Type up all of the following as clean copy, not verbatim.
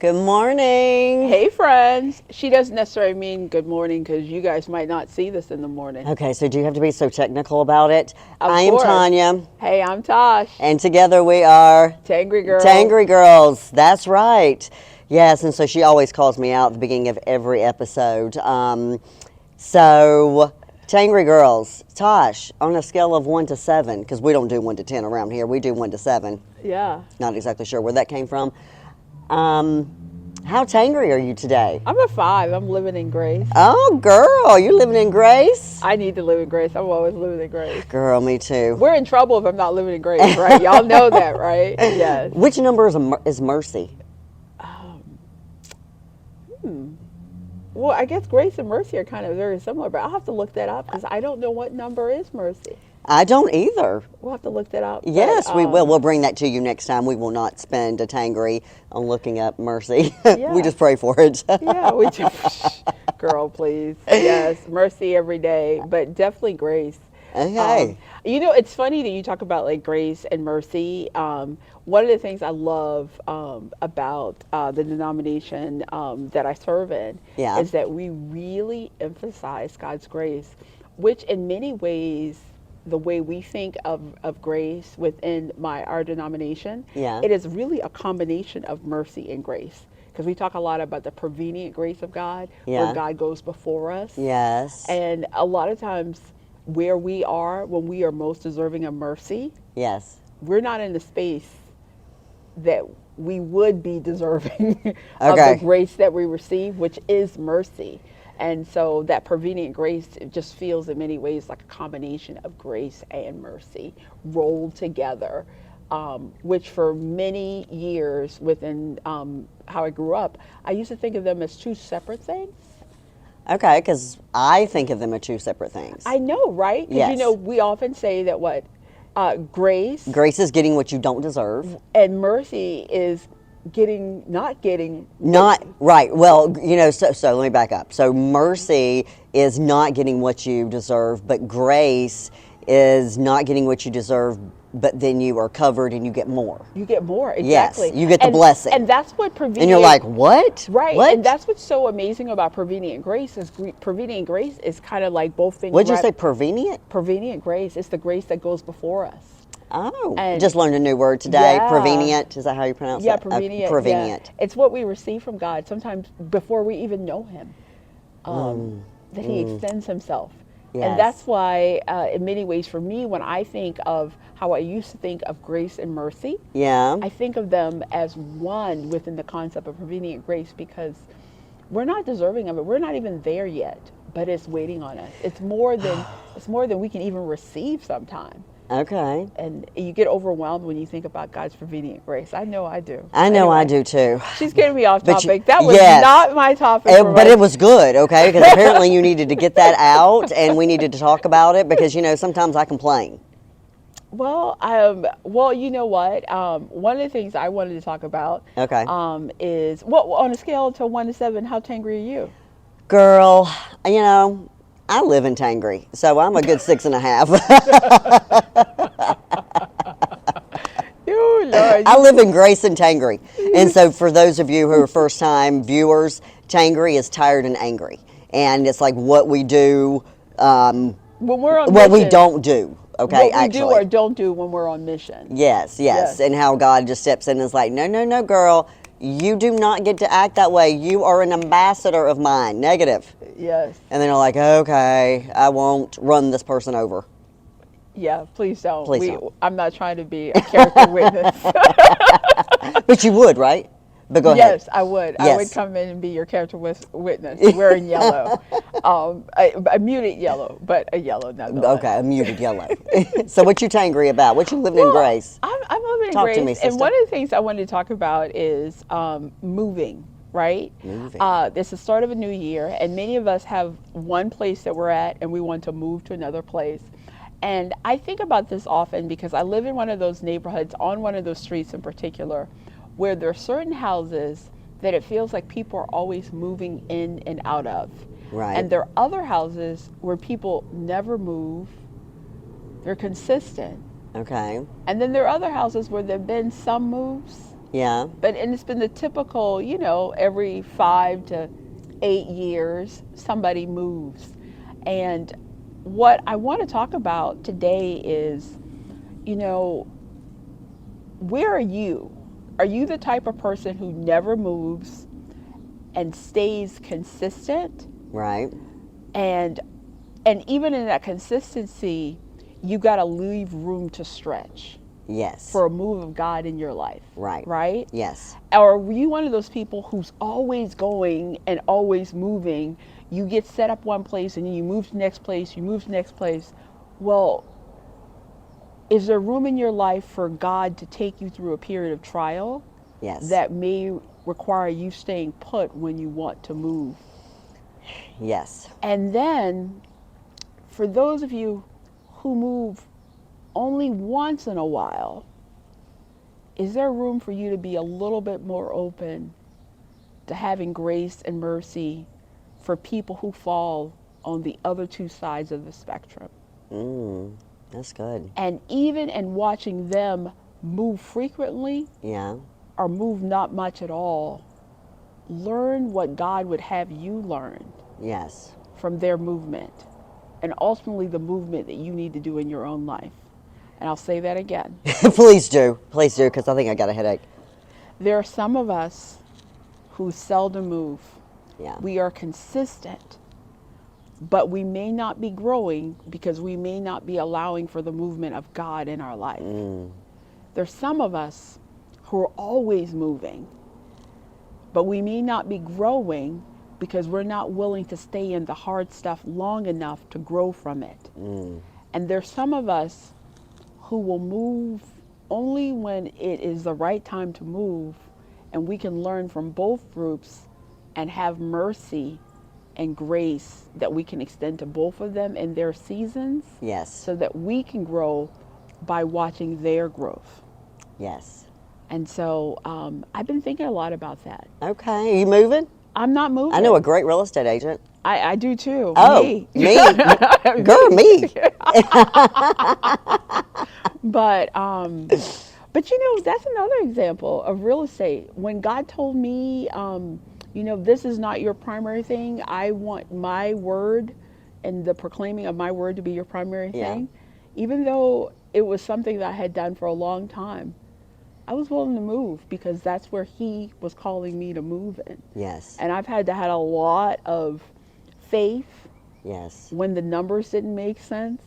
Good morning. Hey friends. She doesn't necessarily mean good morning because you guys might not see this in the morning. Okay, so do you have to be so technical about it? Of I am course. Tanya, Hey, I'm Tosh. and together we are Tangry girls. Tangry Girls. That's right. Yes, and so she always calls me out at the beginning of every episode. So, Tangry Girls, Tosh, on a scale of 1 to 7, because we don't do 1 to 10 around here, we do 1 to 7. Yeah. Not exactly sure where that came from. How tangry are you today? I'm a 5. I'm living in grace. Oh, girl, you living in grace? I need to live in grace. I'm always living in grace. Girl, me too. We're in trouble if I'm not living in grace, right? Y'all know that, right? Yes. Which number is mercy? Well, I guess grace and mercy are kind of very similar, but I'll have to look that up because I don't know what number is mercy. I don't either. We'll have to look that up. Yes, we will. We'll bring that to you next time. We will not spend a tangry on looking up mercy. Yeah. We just pray for it. Yeah, we do. Girl, please. Yes, mercy every day, but definitely grace. Okay. It's funny that you talk about like grace and mercy. One of the things I love about the denomination that I serve in Yeah. is that we really emphasize God's grace, which in many ways, the way we think of grace within our denomination, Yeah. it is really a combination of mercy and grace. Because we talk a lot about the prevenient grace of God, Yeah. where God goes before us. Yes. And a lot of times, where we are when we are most deserving of mercy, Yes. we're not in the space that we would be deserving of Okay. the grace that we receive, which is mercy. And so that prevenient grace, it just feels in many ways like a combination of grace and mercy rolled together, which for many years within how I grew up, I used to think of them as two separate things. Okay, because I think of them as two separate things. I know, right? Because Yes. we often say that grace Grace is getting what you don't deserve. and mercy is not getting. Not right. Well, so let me back up. So mercy is not getting what you deserve, but grace is not getting what you deserve, but then you are covered and you get more. You get more, Yes, exactly. you get the blessing. And that's what prevenient. And you're like, what? Right, What? and that's what's so amazing about prevenient grace is prevenient grace is kind of like both things. What'd you say, prevenient? Prevenient grace is the grace that goes before us. Oh, And- just learned a new word today. Yeah. Prevenient. Is that how you pronounce Yeah, it? prevenient. Prevenient. Yeah. It's what we receive from God sometimes before we even know Him. That He extends Himself. Yes. And that's why, in many ways, for me, when I think of how I used to think of grace and mercy, Yeah. I think of them as one within the concept of prevenient grace because we're not deserving of it. We're not even there yet, but it's waiting on us. It's more than we can even receive sometimes. Okay. And you get overwhelmed when you think about God's prevenient grace. I know I do. I know I Anyway, do too. She's getting me off But you- topic. That was yes. not my topic. But it was good, okay? Because apparently you needed to get that out, and we needed to talk about it because sometimes I complain. Well, you know what? One of the things I wanted to talk about, Okay. is on a scale to 1 to 7, how tangry are you? Girl, I live in Tangry, so I'm a good 6.5. You Lord, I live in Grace and Tangry. And so for those of you who are first time viewers, Tangry is tired and angry. And it's like what we do, when we're on what we mission, don't do. Okay, what we actually. do or don't do when we're on mission. Yes. Yes. And how God just steps in and is like, no, girl, you do not get to act that way. You are an ambassador of mine. Negative. Yes. And then they're like, okay, I won't run this person over. Yeah, please don't. Please don't. I'm not trying to be a character witness. But you would, right? But go ahead. Yes, I would. I Yes. would come in and be your character witness wearing yellow. A muted yellow, but a yellow nonetheless. Okay, a muted yellow. So what you tangry about? What you living in Grace? I'm living in Talk grace. to me, And sister. one of the things I wanted to talk about is moving, right? Moving. It's the start of a new year, and many of us have one place that we're at, and we want to move to another place. And I think about this often because I live in one of those neighborhoods, on one of those streets in particular, where there are certain houses that it feels like people are always moving in and out of. Right. And there are other houses where people never move. They're consistent. Okay. And then there are other houses where there have been some moves, Yeah. And it's been the typical, every 5 to 8 years, somebody moves. And what I want to talk about today is, you know, where are you? Are you the type of person who never moves and stays consistent? Right. And and even in that consistency, you got to leave room to stretch Yes. for a move of God in your life. Right. Right? Yes. Or were you one of those people who's always going and always moving? You get set up one place and then you move to the next place, you move to the next place. Well, is there room in your life for God to take you through a period of trial Yes. that may require you staying put when you want to move? Yes. And then, for those of you who move only once in a while, is there room for you to be a little bit more open to having grace and mercy for people who fall on the other two sides of the spectrum? That's good. And even in watching them move frequently Yeah. or move not much at all, learn what God would have you learn Yes. from their movement and ultimately the movement that you need to do in your own life. And I'll say that again. Please do. Please do, because I think I got a headache. There are some of us who seldom move. Yeah. We are consistent, but we may not be growing because we may not be allowing for the movement of God in our life. There's some of us who are always moving, but we may not be growing because we're not willing to stay in the hard stuff long enough to grow from it. And there's some of us who will move only when it is the right time to move, and we can learn from both groups and have mercy and grace that we can extend to both of them in their seasons Yes. so that we can grow by watching their growth. Yes. And so I've been thinking a lot about that. Okay. Are you moving? I'm not moving. I know a great real estate agent. I do too. Oh, Me. me? Girl, me. But that's another example of real estate. When God told me, this is not your primary thing. I want my word and the proclaiming of my word to be your primary Yeah. thing. Even though it was something that I had done for a long time, I was willing to move because that's where He was calling me to move in. Yes. And I've had to have a lot of faith Yes. when the numbers didn't make sense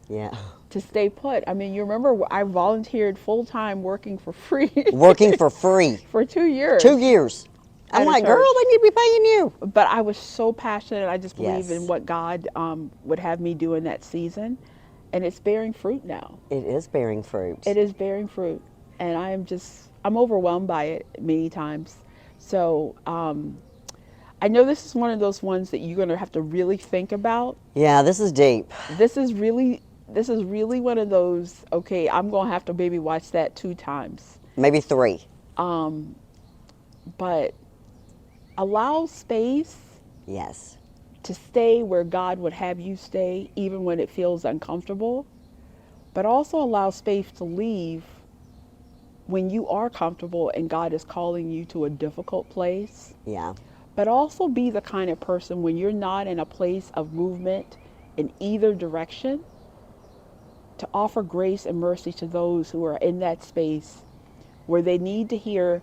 Yeah. to stay put. I mean, you remember I volunteered full time working for free Working for free. for 2 years. 2 years. I'm At a like, girl, church. they need to be paying you. But I was so passionate. I just believe in Yes. what God would have me do in that season. And it's bearing fruit now. It is bearing fruit. It is bearing fruit. And I'm overwhelmed by it many times. So I know this is one of those ones that you're going to have to really think about. Yeah, this is deep. This is really one of those, okay, I'm going to have to maybe watch that 2 times. Maybe 3. But allow space Yes. to stay where God would have you stay, even when it feels uncomfortable. But also allow space to leave when you are comfortable and God is calling you to a difficult place. Yeah. But also be the kind of person when you're not in a place of movement in either direction to offer grace and mercy to those who are in that space where they need to hear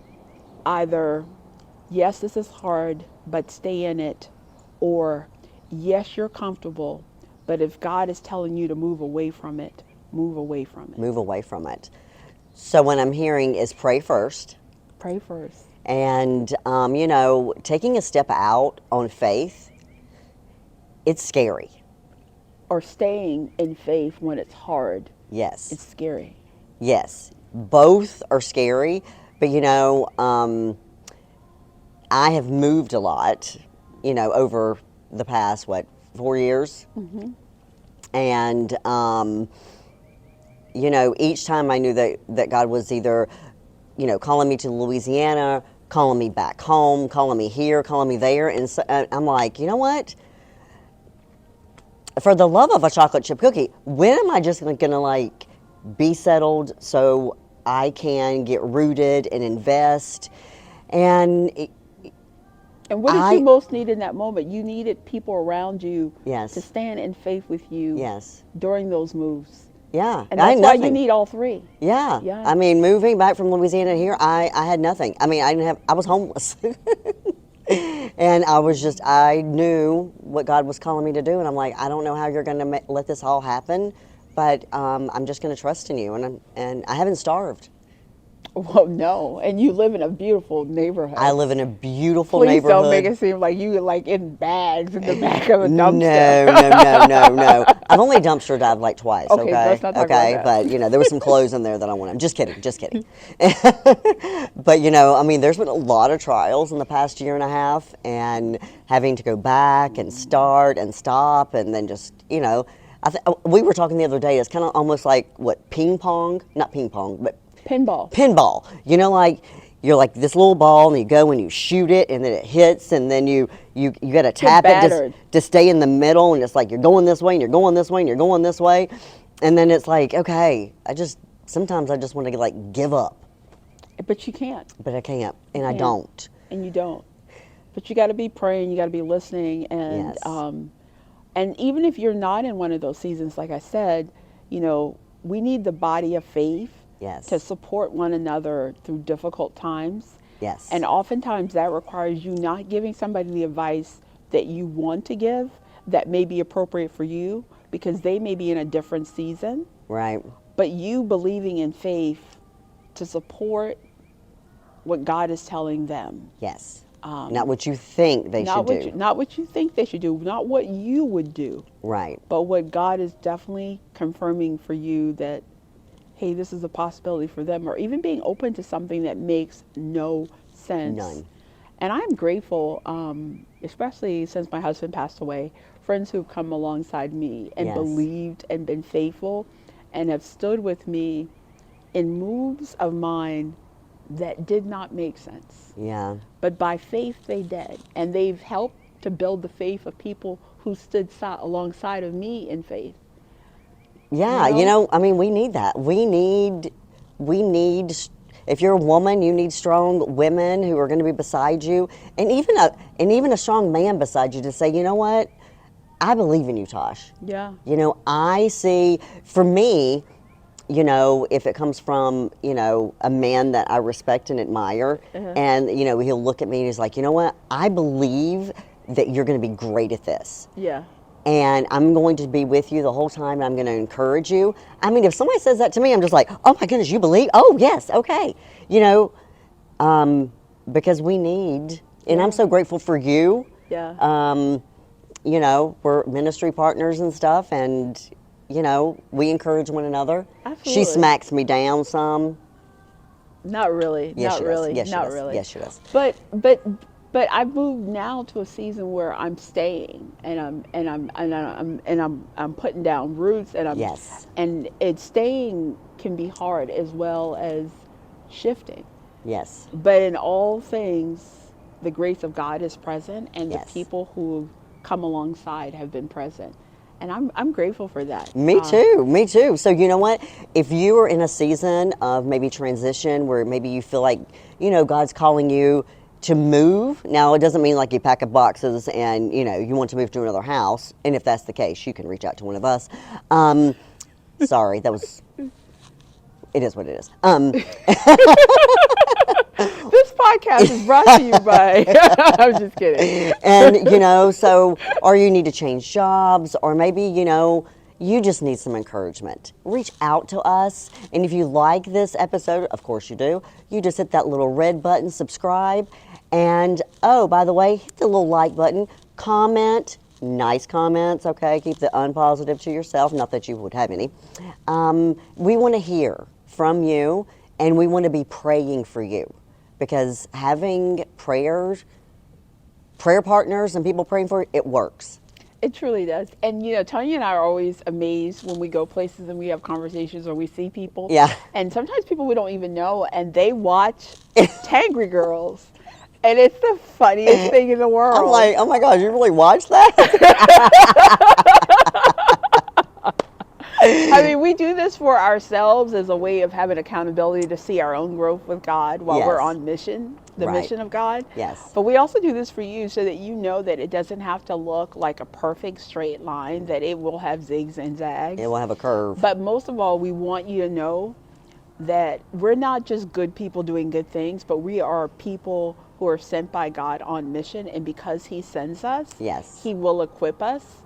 either, yes, this is hard, but stay in it, or yes, you're comfortable, but if God is telling you to move away from it, move away from it. Move away from it. So what I'm hearing is pray first. Pray first. And, taking a step out on faith, it's scary. Or staying in faith when it's hard. Yes. It's scary. Yes. Both are scary, but, I have moved a lot, over the past, 4 years? Mm-hmm. And, each time I knew that God was either, calling me to Louisiana, calling me back home, calling me here, calling me there. And so, I'm like, you know what? For the love of a chocolate chip cookie, when am I just going to, be settled so I can get rooted and invest. And And what did you most need in that moment? You needed people around you to yes, stand in faith with you yes, during those moves. yeah. And I had that's why you nothing. need all three. Yeah, Yeah. I mean, moving back from Louisiana here, I had nothing. I mean, I didn't have. I was homeless, and I knew what God was calling me to do, and I'm like, I don't know how you're going to let this all happen, but I'm just going to trust in you, and I haven't starved. Well, no. And you live in a beautiful I neighborhood. live in a beautiful Please don't make neighborhood. it seem like you like in bags in the back of a dumpster. No, no, no, no, no. I've only dumpster dived like twice. Okay, let's Okay, not talk about okay, that. but there was some clothes in there that I wanted. Just kidding, just kidding. But I mean, there's been a lot of trials in the past year and a half, and having to go back and start and stop, and then just we were talking the other day. It's kind of almost like what ping pong, not ping pong, but Pinball. pinball. Like you're like this little ball, and you go and you shoot it, and then it hits, and then you got to Get tap it battered. to stay in the middle, and it's like you're going this way, and you're going this way, and you're going this way, and then it's like, okay, sometimes I just want to like give up, But you can't. but I can't, and I can't. don't. And you don't. But you got to be praying. You got to be listening. Yes. And even if you're not in one of those seasons, like I said, we need the body of faith Yes. to support one another through difficult times. Yes. And oftentimes that requires you not giving somebody the advice that you want to give that may be appropriate for you because they may be in a different season. Right. But you believing in faith to support what God is telling them. Yes. Not what you think they should do. Not what you think they should do, not what you would do. Right. But what God is definitely confirming for you that, hey, this is a possibility for them, or even being open to something that makes no sense. None. And I'm grateful, especially since my husband passed away, friends who've come alongside me and Yes. believed and been faithful and have stood with me in moves of mine that did not make sense. Yeah. But by faith they did. And they've helped to build the faith of people who stood alongside of me in faith. Yeah, I mean, we need that. We need, if you're a woman, you need strong women who are going to be beside you, and even a strong man beside you to say, you know what, I believe in you, Tosh. Yeah. I see, for me, if it comes from, a man that I respect and admire, and, he'll look at me and he's like, you know what, I believe that you're going to be great at this. Yeah. And I'm going to be with you the whole time, and I'm going to encourage you. I mean, if somebody says that to me, I'm just like, oh my goodness, you believe? Oh yes, okay. Because we need, and I'm so grateful for you. Yeah. We're ministry partners and stuff, and, we encourage one another. Absolutely. She smacks me down some. Not really. Yes, not she really. does. Yes, she not does. really. Yes, she does. But I've moved now to a season where I'm staying and I'm putting down roots Yes. and staying can be hard as well as shifting. Yes. But in all things, the grace of God is present, and Yes. the people who come alongside have been present. And I'm grateful for that. Me too. Me too. So you know what? If you are in a season of maybe transition where maybe you feel like, God's calling you to move. Now, it doesn't mean like you pack up boxes and, you want to move to another house. And if that's the case, you can reach out to one of us. Sorry, it is what it is. This podcast is brought to you by, I'm just kidding. And, or you need to change jobs, or maybe, you just need some encouragement. Reach out to us. And if you like this episode, of course you do, you just hit that little red button, subscribe. And, oh, by the way, hit the little like button, comment, nice comments, okay? Keep the unpositive to yourself, not that you would have any. We want to hear from you, and we want to be praying for you. Because having prayer partners and people praying for you, it works. It truly does. And, Tanya and I are always amazed when we go places and we have conversations or we see people. Yeah. And sometimes people we don't even know, and they watch Tangry Girls. And it's the funniest thing in the world. I'm like, oh my gosh, you really watched that? I mean, we do this for ourselves as a way of having accountability to see our own growth with God while we're Yes. on mission, the Right. mission of God. Yes. But we also do this for you so that you know that it doesn't have to look like a perfect straight line, that it will have zigs and zags. It will have a curve. But most of all, we want you to know that we're not just good people doing good things, but we are people who are sent by God on mission. And because He sends us, Yes. He will equip us.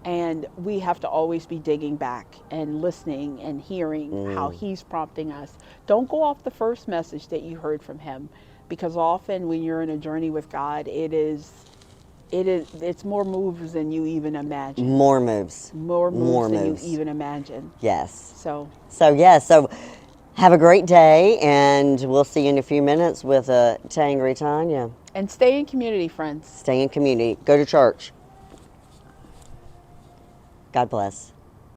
And we have to always be digging back and listening and hearing how He's prompting us. Don't go off the first message that you heard from Him, because often when you're in a journey with God, it's more moves than you even imagine. More moves. More moves More than moves. you even imagine. Yes. So So have a great day, and we'll see you in a few minutes with Tangry Tanya. and stay in community, friends. Stay in community. Go to church. God bless.